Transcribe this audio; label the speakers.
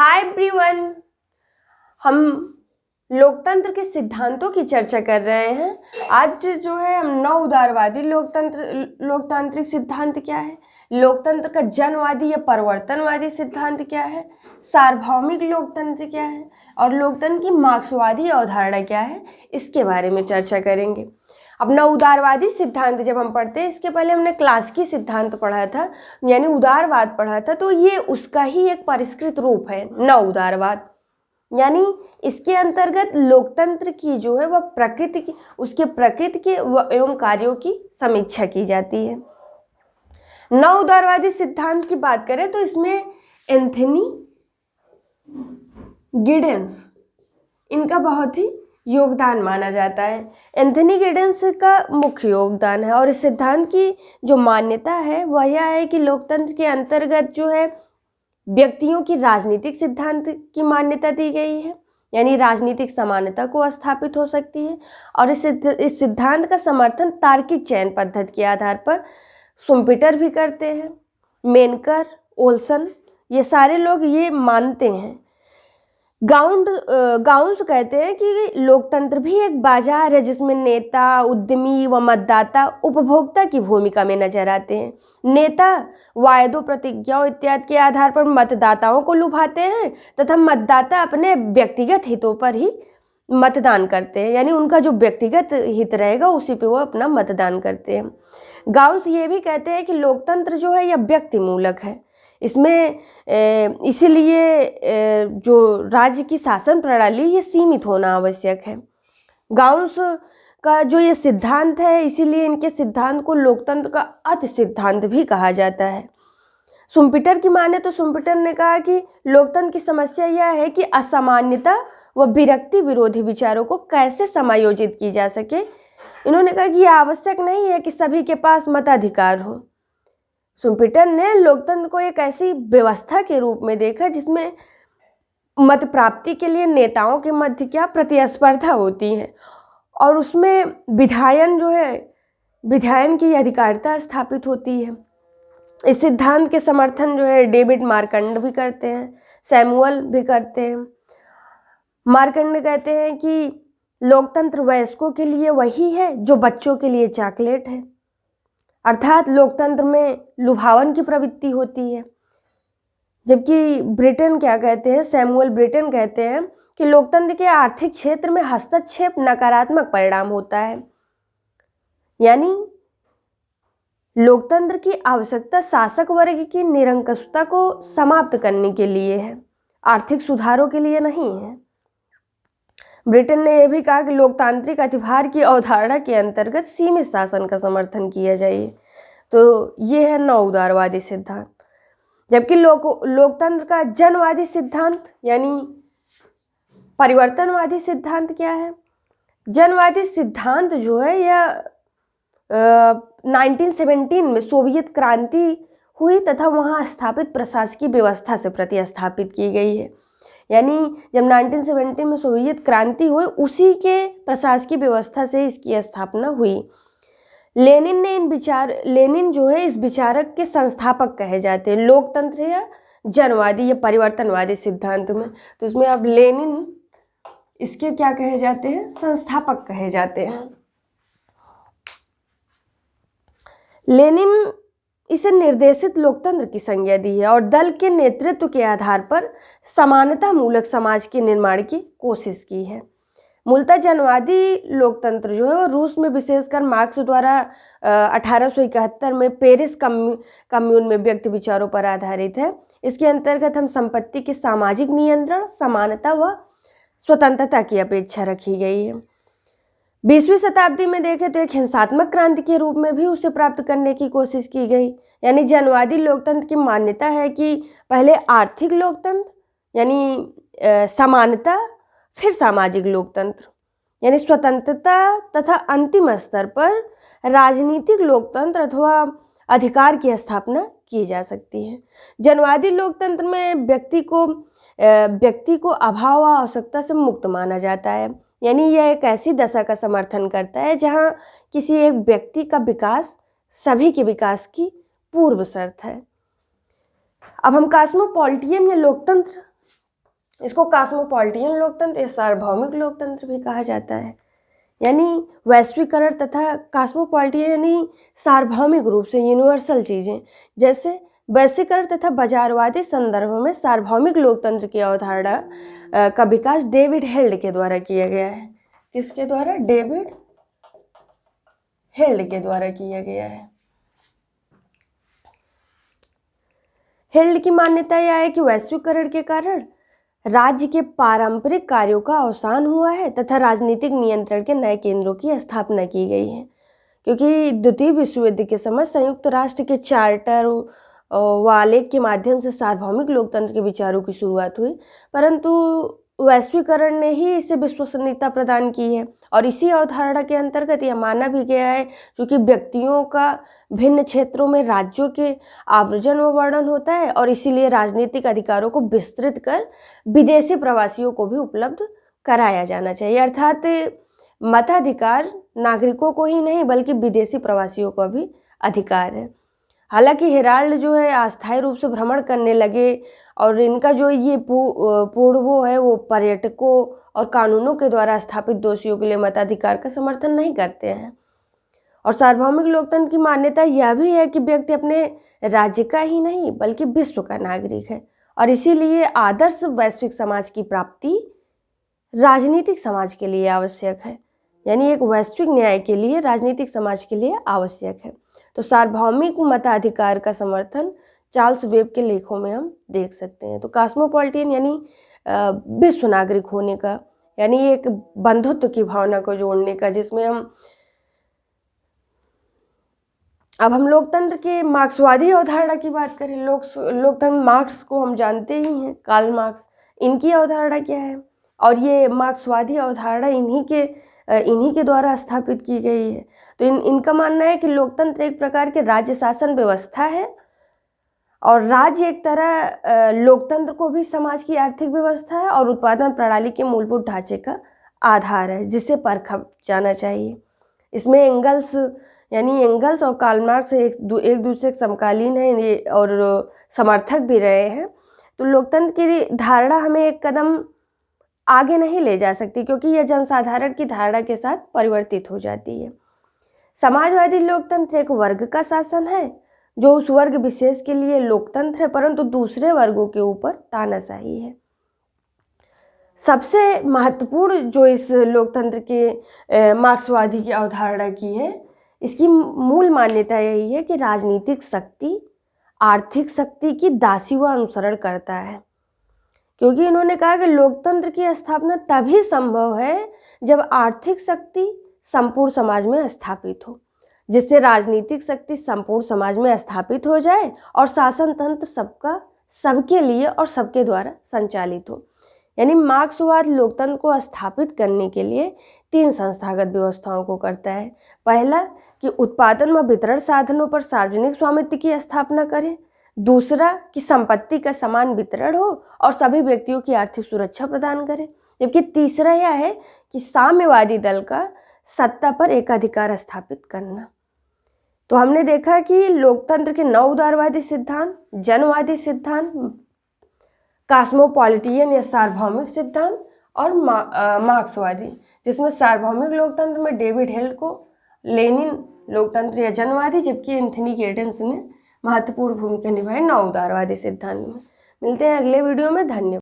Speaker 1: Hi everyone, हम लोकतंत्र के सिद्धांतों की चर्चा कर रहे हैं। आज जो है हम नव उदारवादी लोकतांत्रिक सिद्धांत क्या है, लोकतंत्र का जनवादी या परिवर्तनवादी सिद्धांत क्या है, सार्वभौमिक लोकतंत्र क्या है और लोकतंत्र की मार्क्सवादी अवधारणा क्या है, इसके बारे में चर्चा करेंगे। अब नव उदारवादी सिद्धांत जब हम पढ़ते हैं, इसके पहले हमने क्लासिकी सिद्धांत पढ़ा था, यानी उदारवाद पढ़ा था, तो ये उसका ही एक परिष्कृत रूप है नव उदारवाद। यानी इसके अंतर्गत लोकतंत्र की जो है वह प्रकृति की, उसके प्रकृति के एवं कार्यों की समीक्षा की जाती है। नव उदारवादी सिद्धांत की बात करें तो इसमें एंथनी गिडेंस, इनका बहुत ही योगदान माना जाता है। एंथनी गिडेंस का मुख्य योगदान है और इस सिद्धांत की जो मान्यता है वह यह है कि लोकतंत्र के अंतर्गत जो है व्यक्तियों की राजनीतिक सिद्धांत की मान्यता दी गई है, यानी राजनीतिक समानता को स्थापित हो सकती है। और इस सिद्धांत का समर्थन तार्किक चयन पद्धति के आधार पर शुम्पेटर भी करते हैं। मेनकर, ओल्सन, ये सारे लोग ये मानते हैं। गाउंस कहते हैं कि लोकतंत्र भी एक बाजार है जिसमें नेता, उद्यमी व मतदाता उपभोक्ता की भूमिका में नजर आते हैं। नेता वायदों, प्रतिज्ञाओं इत्यादि के आधार पर मतदाताओं को लुभाते हैं तथा मतदाता अपने व्यक्तिगत हितों पर ही मतदान करते हैं, यानी उनका जो व्यक्तिगत हित रहेगा उसी पे वो अपना मतदान करते हैं। गाउंस ये भी कहते हैं कि लोकतंत्र जो है यह व्यक्ति मूलक है, इसमें इसीलिए जो राज्य की शासन प्रणाली ये सीमित होना आवश्यक है। गाउंस का जो ये सिद्धांत है, इसीलिए इनके सिद्धांत को लोकतंत्र का अति सिद्धांत भी कहा जाता है। शुम्पेटर की माने तो शुम्पेटर ने कहा कि लोकतंत्र की समस्या यह है कि असामान्यता व विरक्ति विरोधी विचारों को कैसे समायोजित की जा सके। इन्होंने कहा कि यह आवश्यक नहीं है कि सभी के पास मताधिकार हो। शुम्पेटर ने लोकतंत्र को एक ऐसी व्यवस्था के रूप में देखा जिसमें मत प्राप्ति के लिए नेताओं के मध्य क्या प्रतिस्पर्धा होती है और उसमें विधायन की अधिकारिता स्थापित होती है। इस सिद्धांत के समर्थन जो है डेविड मार्कंड भी करते हैं, सैमुअल भी करते हैं। मार्कंड कहते हैं कि लोकतंत्र वयस्कों के लिए वही है जो बच्चों के लिए चॉकलेट है, अर्थात लोकतंत्र में लुभावन की प्रवृत्ति होती है। जबकि ब्रिटेन क्या कहते हैं, सैमुअल ब्रिटेन कहते हैं कि लोकतंत्र के आर्थिक क्षेत्र में हस्तक्षेप नकारात्मक परिणाम होता है, यानी लोकतंत्र की आवश्यकता शासक वर्ग की निरंकुशता को समाप्त करने के लिए है, आर्थिक सुधारों के लिए नहीं है। ब्रिटेन ने यह भी कहा कि लोकतांत्रिक अधिभार की अवधारणा के अंतर्गत सीमित शासन का समर्थन किया जाए। तो ये है नव उदारवादी सिद्धांत। जबकि लोकतंत्र का जनवादी सिद्धांत यानी परिवर्तनवादी सिद्धांत क्या है। जनवादी सिद्धांत जो है यह 1917 में सोवियत क्रांति हुई तथा वहाँ स्थापित प्रशासकीय व्यवस्था से प्रतिस्थापित की गई है। यानी जब 1917 में सोवियत क्रांति हुई उसी के प्रशासकीय व्यवस्था से इसकी स्थापना हुई। लेनिन जो है इस विचारक के संस्थापक कहे जाते हैं लोकतंत्र या जनवादी या परिवर्तनवादी सिद्धांत में। तो इसमें अब लेनिन इसके क्या कहे जाते हैं, संस्थापक कहे जाते हैं। लेनिन इसे निर्देशित लोकतंत्र की संज्ञा दी है और दल के नेतृत्व के आधार पर समानता मूलक समाज के निर्माण की कोशिश की है। मूलतः जनवादी लोकतंत्र जो है रूस में विशेषकर मार्क्स द्वारा 1871 में पेरिस कम्यून में व्यक्त विचारों पर आधारित है। इसके अंतर्गत हम संपत्ति के सामाजिक नियंत्रण, समानता व स्वतंत्रता की अपेक्षा रखी गई है। 20वीं शताब्दी में देखें तो एक हिंसात्मक क्रांति के रूप में भी उसे प्राप्त करने की कोशिश की गई। यानी जनवादी लोकतंत्र की मान्यता है कि पहले आर्थिक लोकतंत्र यानी समानता, फिर सामाजिक लोकतंत्र यानी स्वतंत्रता तथा अंतिम स्तर पर राजनीतिक लोकतंत्र अथवा अधिकार की स्थापना की जा सकती है। जनवादी लोकतंत्र में व्यक्ति को अभाव व आवश्यकता से मुक्त माना जाता है, यानी यह एक ऐसी दशा का समर्थन करता है जहां किसी एक व्यक्ति का विकास सभी के विकास की पूर्व शर्त है। अब हम कॉस्मोपॉलिटियन या लोकतंत्र इसको कॉस्मोपॉलिटियन लोकतंत्र या सार्वभौमिक लोकतंत्र भी कहा जाता है। यानी वैश्वीकरण तथा कॉस्मोपॉलिटियन यानी सार्वभौमिक रूप से यूनिवर्सल चीज़ें, जैसे वैश्वीकरण तथा बाजारवादी संदर्भ में सार्वभौमिक लोकतंत्र की अवधारणा का विकास डेविड हेल्ड के द्वारा किया गया है। किसके द्वारा? डेविड हेल्ड के द्वारा किया गया है। हेल्ड की मान्यता यह है कि वैश्वीकरण के कारण राज्य के पारंपरिक कार्यों का अवसान हुआ है तथा राजनीतिक नियंत्रण के नए केंद्रों की स्थापना की गई है। क्योंकि द्वितीय विश्व युद्ध के समय संयुक्त राष्ट्र के चार्टर व आलेख के माध्यम से सार्वभौमिक लोकतंत्र के विचारों की शुरुआत हुई, परंतु वैश्वीकरण ने ही इसे विश्वसनीयता प्रदान की है। और इसी अवधारणा के अंतर्गत यह माना भी गया है क्योंकि व्यक्तियों का भिन्न क्षेत्रों में राज्यों के आवर्जन व वर्णन होता है और इसीलिए राजनीतिक अधिकारों को विस्तृत कर विदेशी प्रवासियों को भी उपलब्ध कराया जाना चाहिए। अर्थात मताधिकार नागरिकों को ही नहीं बल्कि विदेशी प्रवासियों को भी अधिकार है। हालांकि हेराल्ड जो है अस्थायी रूप से भ्रमण करने लगे और इनका जो ये पूर्वो है वो पर्यटकों और कानूनों के द्वारा स्थापित दोषियों के लिए मताधिकार का समर्थन नहीं करते हैं। और सार्वभौमिक लोकतंत्र की मान्यता यह भी है कि व्यक्ति अपने राज्य का ही नहीं बल्कि विश्व का नागरिक है और इसीलिए आदर्श वैश्विक समाज की प्राप्ति राजनीतिक समाज के लिए आवश्यक है। यानी एक वैश्विक न्याय के लिए राजनीतिक समाज के लिए आवश्यक है। तो सार्वभौमिक मताधिकार का समर्थन चार्ल्स वेब के लेखों में हम देख सकते हैं। तो कॉस्मोपॉलिटियन यानी विश्व नागरिक होने का, यानी एक बंधुत्व की भावना को जोड़ने का, जिसमें हम लोकतंत्र के मार्क्सवादी अवधारणा की बात करें। लोकतंत्र मार्क्स को हम जानते ही हैं, कार्ल मार्क्स, इनकी अवधारणा क्या है और ये मार्क्सवादी अवधारणा इन्हीं के द्वारा स्थापित की गई है। तो इनका मानना है कि लोकतंत्र एक प्रकार के राज्य शासन व्यवस्था है और राज्य एक तरह लोकतंत्र को भी समाज की आर्थिक व्यवस्था है और उत्पादन प्रणाली के मूलभूत ढांचे का आधार है जिसे परखा जाना चाहिए। इसमें एंगल्स और कार्ल मार्क्स एक दूसरे के समकालीन हैं और समर्थक भी रहे हैं। तो लोकतंत्र की धारणा हमें एक कदम आगे नहीं ले जा सकती क्योंकि यह जनसाधारण की धारणा के साथ परिवर्तित हो जाती है। समाजवादी लोकतंत्र एक वर्ग का शासन है जो उस वर्ग विशेष के लिए लोकतंत्र है परंतु दूसरे वर्गों के ऊपर तानाशाही है। सबसे महत्वपूर्ण जो इस लोकतंत्र के मार्क्सवादी की अवधारणा की है, इसकी मूल मान्यता यही है कि राजनीतिक शक्ति आर्थिक शक्ति की दासी व अनुसरण करता है। क्योंकि इन्होंने कहा कि लोकतंत्र की स्थापना तभी संभव है जब आर्थिक शक्ति संपूर्ण समाज में स्थापित हो, जिससे राजनीतिक शक्ति संपूर्ण समाज में स्थापित हो जाए और शासन तंत्र सबके लिए और सबके द्वारा संचालित हो। यानी मार्क्सवाद लोकतंत्र को स्थापित करने के लिए 3 संस्थागत व्यवस्थाओं को करता है। पहला कि उत्पादन व वितरण साधनों पर सार्वजनिक स्वामित्व की स्थापना करें। दूसरा कि संपत्ति का समान वितरण हो और सभी व्यक्तियों की आर्थिक सुरक्षा प्रदान करें। जबकि तीसरा यह है कि साम्यवादी दल का सत्ता पर एकाधिकार स्थापित करना। तो हमने देखा कि लोकतंत्र के 9 उदारवादी सिद्धांत, जनवादी सिद्धांत, कॉस्मोपॉलिटियन या सार्वभौमिक सिद्धांत और मार्क्सवादी, जिसमें सार्वभौमिक लोकतंत्र में डेविड हेल्ड को लेनिन लोकतंत्र या जनवादी, जबकि एंथनी गिड्स ने महत्वपूर्ण भूमिका निभाई 9 उदारवादी सिद्धांत में। मिलते हैं अगले वीडियो में। धन्यवाद।